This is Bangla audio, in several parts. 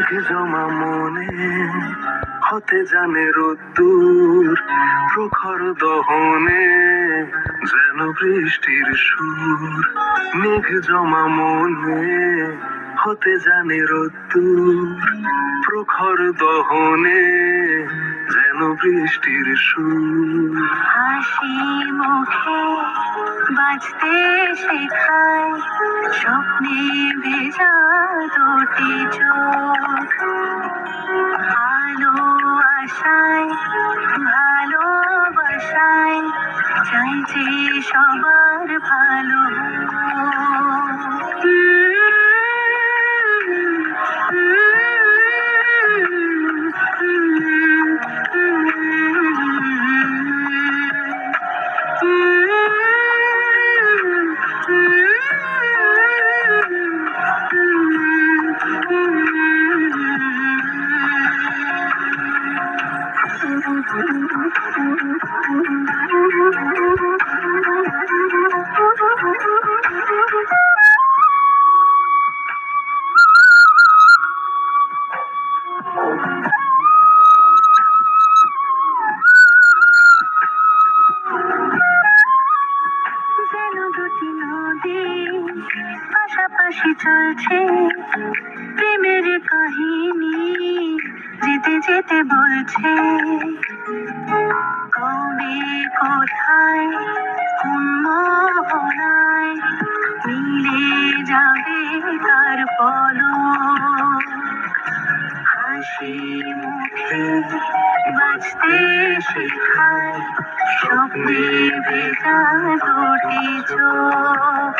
মেঘ জমা মনে হতে জানে রোদ্দুর, প্রখর দহনে যেন বৃষ্টির সুর। মেঘ জমা মনে হতে জানে রোদ্দুর, প্রখর দহনে যেন বৃষ্টির সুর। হাসি মুখে বাঁচতে শেখায় স্বপ্নে ভেজা দুটি চোখ। আলো আশায় ভালোবাসায় চাইছে সবার ভালো। যেন দুটি নদী পাশাপাশি চলছে, প্রেমের কাহিনী যেতে যেতে বলছে। কবে কোথায় কোন মোহনায় মিলে যাবে তার পলক। হাসি মুখে বাঁচতে শেখায় স্বপ্নে ভেজা দুটি চোখ।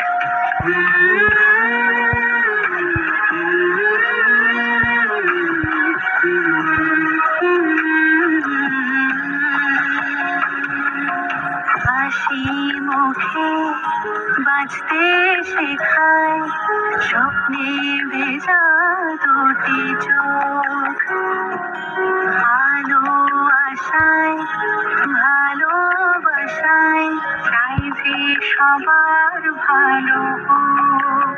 হাসি মুখে বাঁচতে শেখায় স্বপ্নে ভেজা দুটি চোখ। আলো আশায় ভালোবাসায় চাইছে সবার ভালো হোক।